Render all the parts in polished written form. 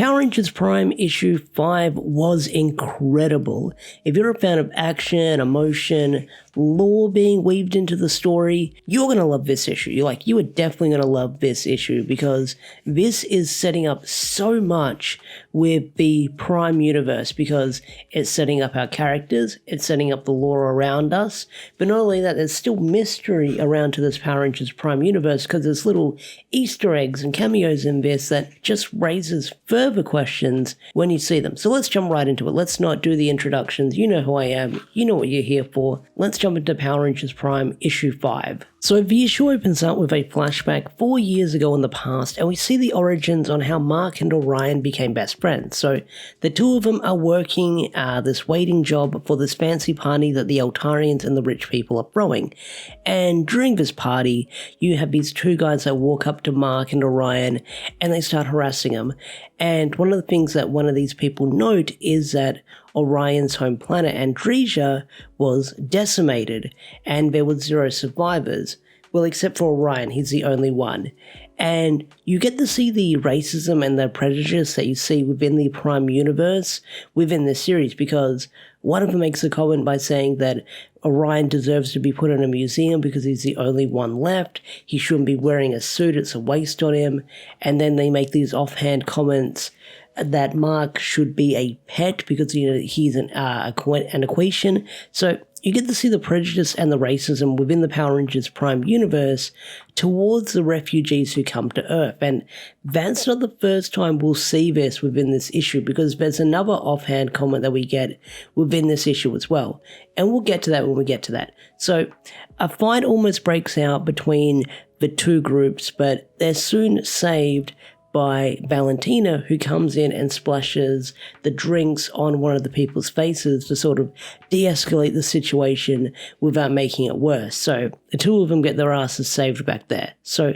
Power Rangers Prime issue 5 was incredible. If you're a fan of action, emotion, lore being weaved into the story, you're going to love this issue. You are definitely going to love this issue because this is setting up so much with the Prime universe because it's setting up our characters, it's setting up the lore around us, but not only that, there's still mystery around to this Power Rangers Prime universe because there's little Easter eggs and cameos in this that just raises further questions when you see them. So let's jump right into it. Let's not do the introductions. You know who I am. You know what you're here for. Let's jump into Power Rangers Prime issue 5. So the issue opens up with a flashback 4 years ago in the past, and we see the origins on how Mark and Orion became best friends. So the two of them are working this waiting job for this fancy party that the Eltarians and the rich people are throwing. And during this party, you have these two guys that walk up to Mark and Orion, and they start harassing him. And one of the things that one of these people note is that Orion's home planet, Andresia, was decimated, and there were 0 survivors. Well, except for Orion, he's the only one. And you get to see the racism and the prejudice that you see within the Prime universe within this series, because one of them makes a comment by saying that Orion deserves to be put in a museum because he's the only one left. He shouldn't be wearing a suit, it's a waste on him. And then they make these offhand comments that Mark should be a pet because he's an equation. So you get to see the prejudice and the racism within the Power Rangers Prime universe towards the refugees who come to Earth. And that's not the first time we'll see this within this issue, because there's another offhand comment that we get within this issue as well. And we'll get to that when we get to that. So a fight almost breaks out between the two groups, but they're soon saved by Valentina, who comes in and splashes the drinks on one of the people's faces to sort of de-escalate the situation without making it worse. So the two of them get their asses saved back there. So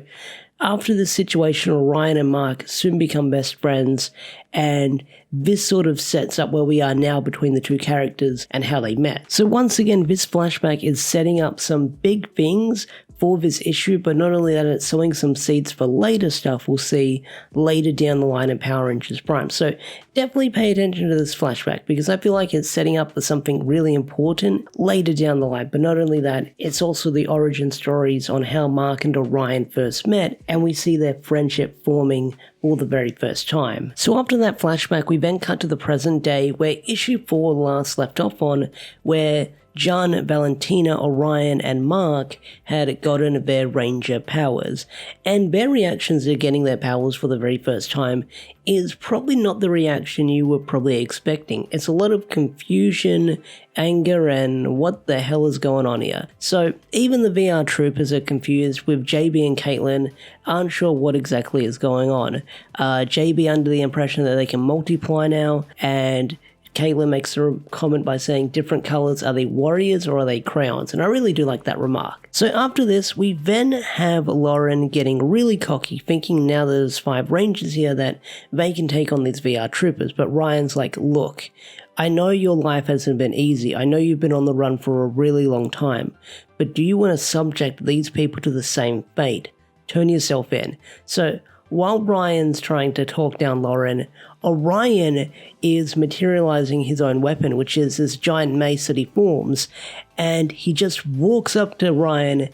after this situation, Orion and Mark soon become best friends, and this sort of sets up where we are now between the two characters and how they met. So once again, this flashback is setting up some big things for this issue, but not only that, it's sowing some seeds for later stuff we'll see later down the line in Power Rangers Prime. So definitely pay attention to this flashback because I feel like it's setting up for something really important later down the line. But not only that, it's also the origin stories on how Mark and Orion first met, and we see their friendship forming for the very first time. So after that flashback, we then cut to the present day where issue 4 last left off on, where John, Valentina, Orion, and Mark had gotten their Ranger powers, and their reactions to getting their powers for the very first time is probably not the reaction you were probably expecting. It's a lot of confusion, anger, and what the hell is going on here? So even the VR troopers are confused, with JB and Caitlin aren't sure what exactly is going on. JB under the impression that they can multiply now, and Caitlin makes a comment by saying different colors, are they warriors or are they crowns? And I really do like that remark. So after this, we then have Lauren getting really cocky, thinking now there's 5 Rangers here that they can take on these VR troopers. But Ryan's like, look, I know your life hasn't been easy. I know you've been on the run for a really long time. But do you want to subject these people to the same fate? Turn yourself in. So while Ryan's trying to talk down Lauren, Orion is materializing his own weapon, which is this giant mace that he forms, and he just walks up to Ryan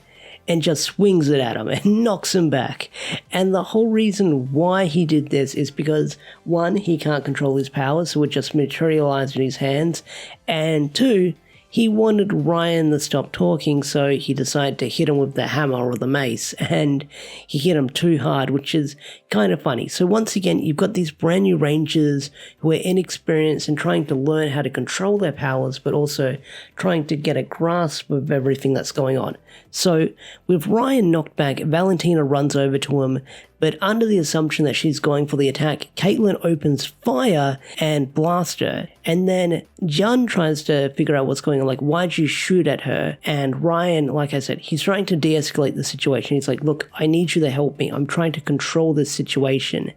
and just swings it at him and knocks him back. And the whole reason why he did this is because, 1, he can't control his powers, so it just materialized in his hands, and 2, he wanted Ryan to stop talking, so he decided to hit him with the hammer or the mace, and he hit him too hard, which is kind of funny. So once again, you've got these brand new Rangers who are inexperienced and trying to learn how to control their powers, but also trying to get a grasp of everything that's going on. So with Ryan knocked back, Valentina runs over to him, but under the assumption that she's going for the attack, Caitlin opens fire and blasts her. And then John tries to figure out what's going on, like, why'd you shoot at her? And Ryan, like I said, he's trying to de-escalate the situation. He's like, look, I need you to help me. I'm trying to control this situation.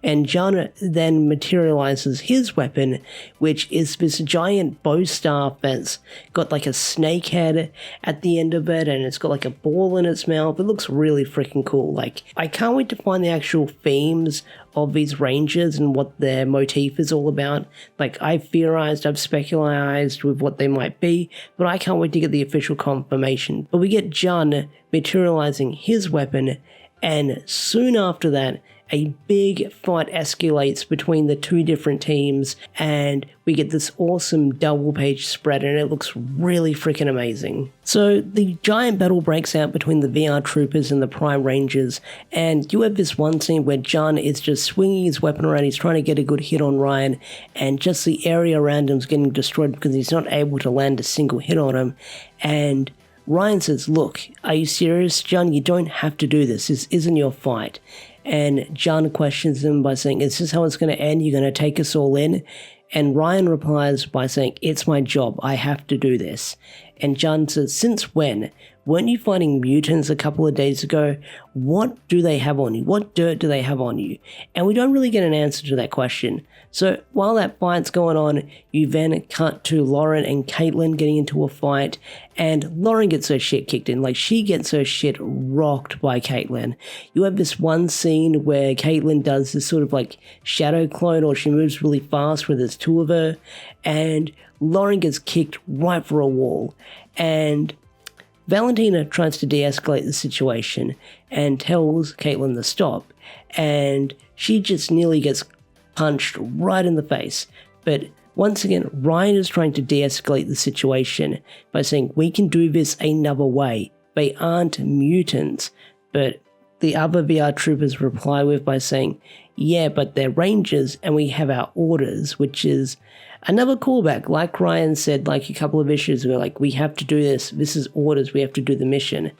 And John then materializes his weapon, which is this giant bow staff that's got like a snake head at the end of it, and it's got like a ball in its mouth. It looks really freaking cool. Like, I can't wait to find the actual themes of these rangers and what their motif is all about. Like, I've theorized, I've speculated with what they might be, but I can't wait to get the official confirmation. But we get John materializing his weapon, and soon after that, a big fight escalates between the two different teams, and we get this awesome double-page spread, and it looks really freaking amazing. So the giant battle breaks out between the VR troopers and the Prime Rangers, and you have this one scene where John is just swinging his weapon around, he's trying to get a good hit on Ryan, and just the area around him is getting destroyed because he's not able to land a single hit on him, and Ryan says, "Look, are you serious, John? You don't have to do this. This isn't your fight." And John questions him by saying, "Is this how it's going to end? You're going to take us all in?" And Ryan replies by saying, "It's my job. I have to do this." And John says, "Since when? Weren't you fighting mutants a couple of days ago? What do they have on you? What dirt do they have on you?" And we don't really get an answer to that question. So while that fight's going on, you then cut to Lauren and Caitlin getting into a fight, and Lauren gets her shit kicked in. Like, she gets her shit rocked by Caitlin. You have this one scene where Caitlin does this sort of like shadow clone, or she moves really fast where there's two of her, and Lauren gets kicked right for a wall. And Valentina tries to de-escalate the situation and tells Caitlin to stop, and she just nearly gets punched right in the face. But once again, Ryan is trying to de-escalate the situation by saying, "We can do this another way. They aren't mutants." But the other VR troopers reply with by saying, "Yeah, but they're rangers and we have our orders," which is another callback. Like Ryan said like a couple of issues ago, like, we have to do this. This is orders. We have to do the mission.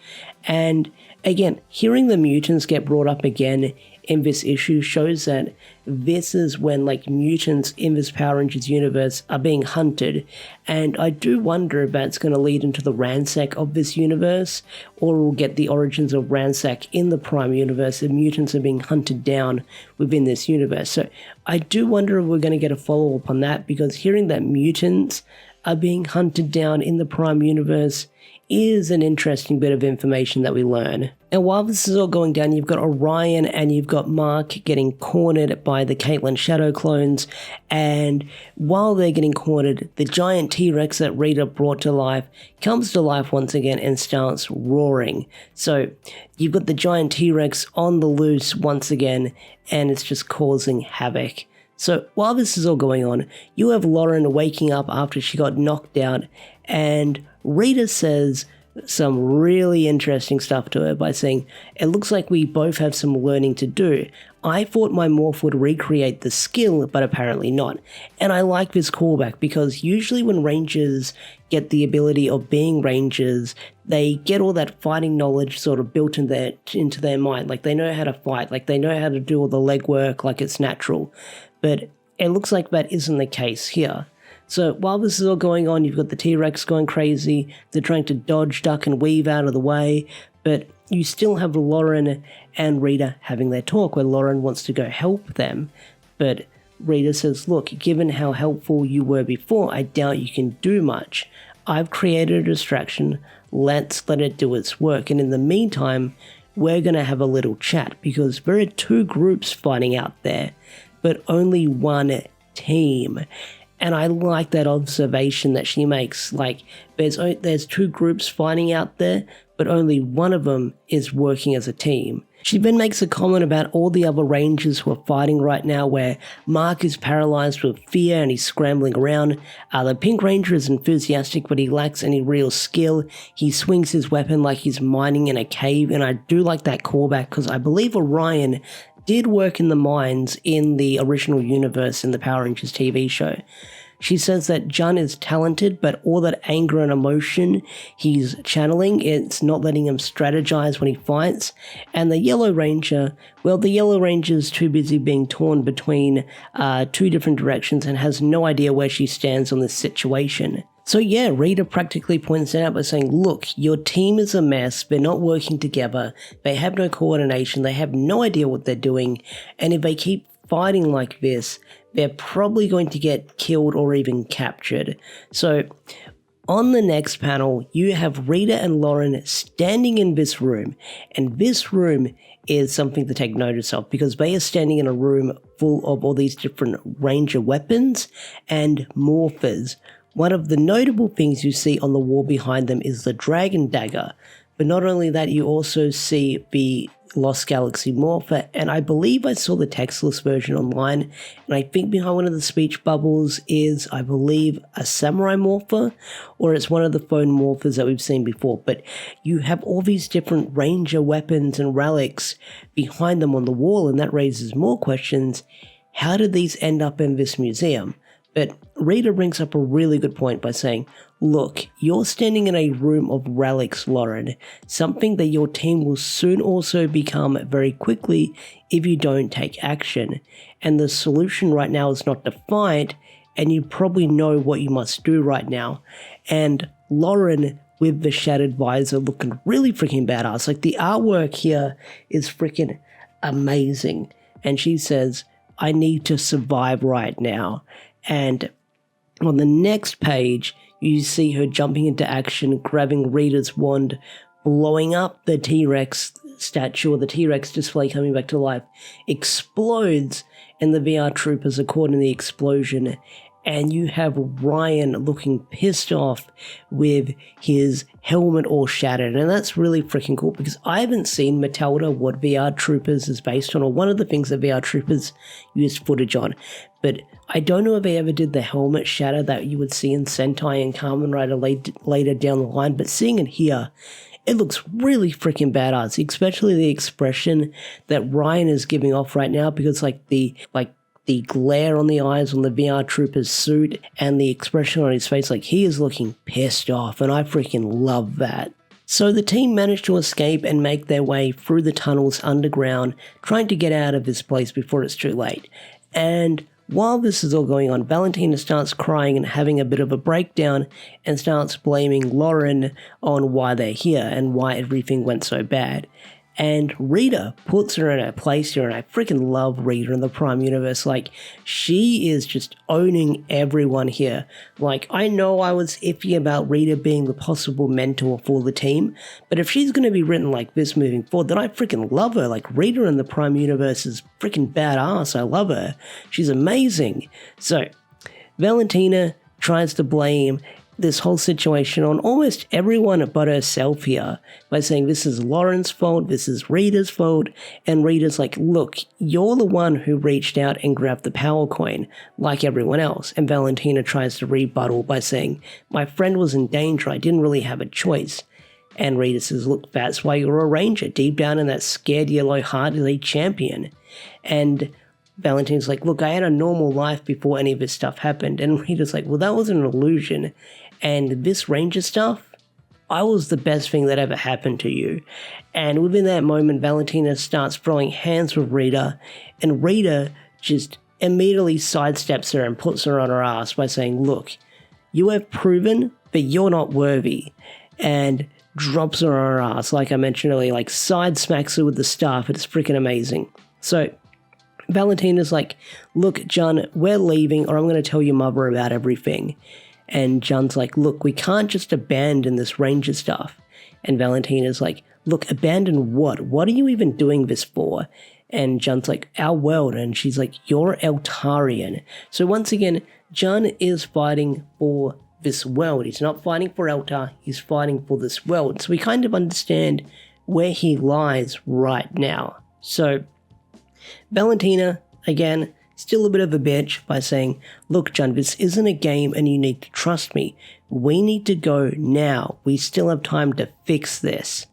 And again, hearing the mutants get brought up again in this issue shows that this is when like mutants in this Power Rangers universe are being hunted, and I do wonder if that's going to lead into the Ransack of this universe, or we'll get the origins of Ransack in the Prime universe and mutants are being hunted down within this universe. So I do wonder if we're going to get a follow-up on that, because hearing that mutants are being hunted down in the Prime universe is an interesting bit of information that we learn. And while this is all going down, you've got Orion and you've got Mark getting cornered by the Caitlin Shadow clones, and while they're getting cornered, the giant T-Rex that Rita brought to life comes to life once again and starts roaring. So you've got the giant T-Rex on the loose once again, and it's just causing havoc. So while this is all going on, you have Lauren waking up after she got knocked out, and Rita says some really interesting stuff to her by saying, "It looks like we both have some learning to do. I thought my morph would recreate the skill, but apparently not." And I like this callback, because usually when Rangers get the ability of being Rangers, they get all that fighting knowledge sort of built into their mind. Like, they know how to fight, like they know how to do all the legwork, like it's natural. But it looks like that isn't the case here. So while this is all going on, you've got the T-Rex going crazy, they're trying to dodge, duck, and weave out of the way, but you still have Lauren and Rita having their talk, where Lauren wants to go help them, but Rita says, "Look, given how helpful you were before, I doubt you can do much. I've created a distraction, let's let it do its work, and in the meantime, we're going to have a little chat, because there are two groups fighting out there, but only one team." And I like that observation that she makes. Like, there's two groups fighting out there, but only one of them is working as a team. She then makes a comment about all the other Rangers who are fighting right now, where Mark is paralyzed with fear and he's scrambling around. The Pink Ranger is enthusiastic, but he lacks any real skill. He swings his weapon like he's mining in a cave, and I do like that callback, because I believe Orion did work in the mines in the original universe in the Power Rangers TV show. She says that John is talented, but all that anger and emotion he's channeling, it's not letting him strategize when he fights. And the Yellow Ranger, well, the Yellow Ranger's too busy being torn between two different directions and has no idea where she stands on this situation. So yeah, Rita practically points it out by saying, look, your team is a mess, they're not working together, they have no coordination, they have no idea what they're doing, and if they keep fighting like this, they're probably going to get killed or even captured. So on the next panel, you have Rita and Lauren standing in this room, and this room is something to take notice of because they are standing in a room full of all these different Ranger weapons and morphers. One of the notable things you see on the wall behind them is the Dragon Dagger, but not only that, you also see the Lost Galaxy Morpher, and I believe I saw the textless version online, and I think behind one of the speech bubbles is, I believe, a Samurai Morpher, or it's one of the phone morphers that we've seen before, but you have all these different Ranger weapons and relics behind them on the wall, and that raises more questions. How did these end up in this museum? But Rita brings up a really good point by saying, look, you're standing in a room of relics, Lauren, something that your team will soon also become very quickly if you don't take action. And the solution right now is not to fight, and you probably know what you must do right now. And Lauren, with the shattered visor, looking really freaking badass. Like, the artwork here is freaking amazing. And she says, I need to survive right now. And on the next page, you see her jumping into action, grabbing Rita's wand, blowing up the T-Rex statue, or the T-Rex display coming back to life, explodes, and the VR troopers are caught in the explosion. And you have Ryan looking pissed off with his helmet all shattered. And that's really freaking cool because I haven't seen Matilda, what VR Troopers is based on, or one of the things that VR Troopers used footage on. But I don't know if they ever did the helmet shatter that you would see in Sentai and Kamen Rider later down the line. But seeing it here, it looks really freaking badass, especially the expression that Ryan is giving off right now, because the glare on the eyes on the VR Trooper's suit and the expression on his face, like he is looking pissed off, and I freaking love that. So the team managed to escape and make their way through the tunnels underground, trying to get out of this place before it's too late. And while this is all going on, Valentina starts crying and having a bit of a breakdown and starts blaming Lauren on why they're here and why everything went so bad. And Rita puts her in her place here, and I freaking love Rita in the Prime Universe. Like, she is just owning everyone here. Like, I know I was iffy about Rita being the possible mentor for the team, but if she's going to be written like this moving forward, then I freaking love her. Like, Rita in the Prime Universe is freaking badass. I love her. She's amazing. So, Valentina tries to blame this whole situation on almost everyone but herself here by saying this is Lauren's fault, this is Rita's fault, and Rita's like, look, you're the one who reached out and grabbed the power coin like everyone else. And Valentina tries to rebuttal by saying, my friend was in danger, I didn't really have a choice. And Rita says, look, that's why you're a ranger. Deep down in that scared yellow heart is a champion. And Valentina's like, look, I had a normal life before any of this stuff happened. And Rita's like, well, that was an illusion. And this ranger stuff, I was the best thing that ever happened to you. And within that moment, Valentina starts throwing hands with Rita, and Rita just immediately sidesteps her and puts her on her ass by saying, look, you have proven that you're not worthy, and drops her on her ass, like I mentioned earlier, like side smacks her with the staff. It's freaking amazing. So Valentina's like, look, John, we're leaving, or I'm going to tell your mother about everything. And John's like, look, we can't just abandon this ranger stuff. And Valentina's like, look, abandon what? What are you even doing this for? And John's like, our world. And she's like, you're Eltarian. So once again, John is fighting for this world. He's not fighting for Eltar, he's fighting for this world. So we kind of understand where he lies right now. So Valentina, again, still a bit of a bitch by saying, look, John, this isn't a game and you need to trust me. We need to go now. We still have time to fix this.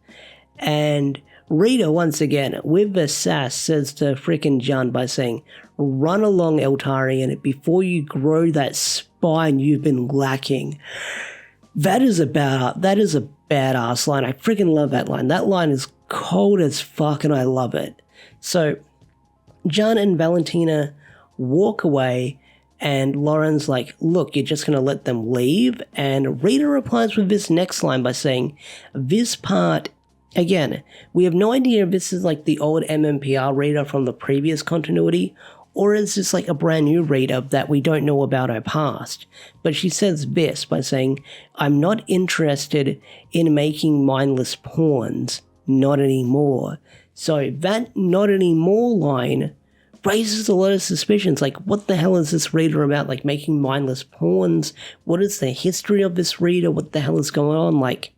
And Rita, once again, with the sass, says to frickin' John by saying, run along, Eltarian, before you grow that spine you've been lacking. That is a badass line. I freaking love that line. That line is cold as fuck and I love it. So John and Valentina walk away, And Lauren's like, look, you're just going to let them leave? And Rita replies with this next line by saying, this part, again, we have no idea if this is like the old MMPR Rita from the previous continuity, or is this like a brand new Rita that we don't know about her past? But she says this by saying, I'm not interested in making mindless pawns, not anymore. So that not anymore line raises a lot of suspicions, like what the hell is this Rita about, like making mindless pawns? What is the history of this Rita? What the hell is going on? Like,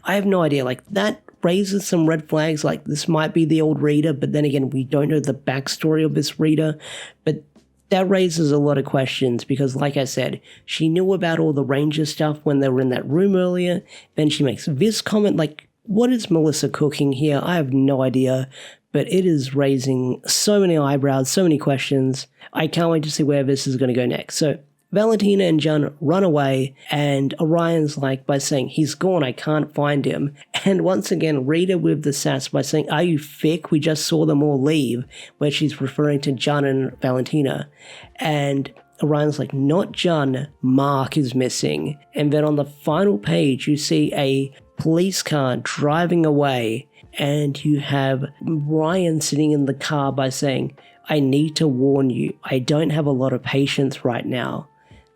I have no idea, like that raises some red flags, like this might be the old Rita, but then again, we don't know the backstory of this Rita, but that raises a lot of questions because like I said, she knew about all the Ranger stuff when they were in that room earlier, then she makes this comment, like what is Melissa cooking here? I have no idea. But it is raising so many eyebrows, so many questions. I can't wait to see where this is going to go next. So Valentina and John run away, and Orion's like by saying, he's gone, I can't find him. And once again, Rita with the sass by saying, are you thick? We just saw them all leave, where she's referring to John and Valentina. And Orion's like, not John, Mark is missing. And then on the final page, you see a police car driving away, and you have Ryan sitting in the car by saying, I need to warn you, I don't have a lot of patience right now.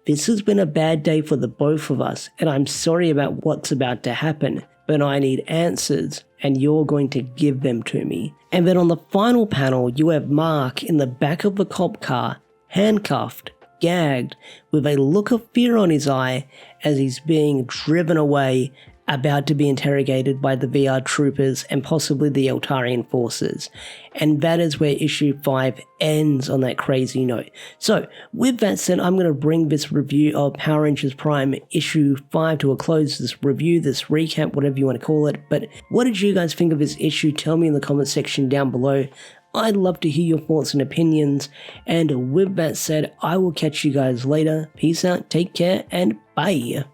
This has been a bad day for the both of us, and I'm sorry about what's about to happen, but I need answers, and you're going to give them to me. And then on the final panel, you have Mark in the back of the cop car, handcuffed, gagged, with a look of fear on his eye as he's being driven away, about to be interrogated by the VR troopers and possibly the Eltarian forces. And that is where issue 5 ends on that crazy note. So with that said, I'm going to bring this review of Power Rangers Prime issue 5 to a close, this review, this recap, whatever you want to call it. But what did you guys think of this issue? Tell me in the comment section down below. I'd love to hear your thoughts and opinions. And with that said, I will catch you guys later. Peace out, take care, and bye.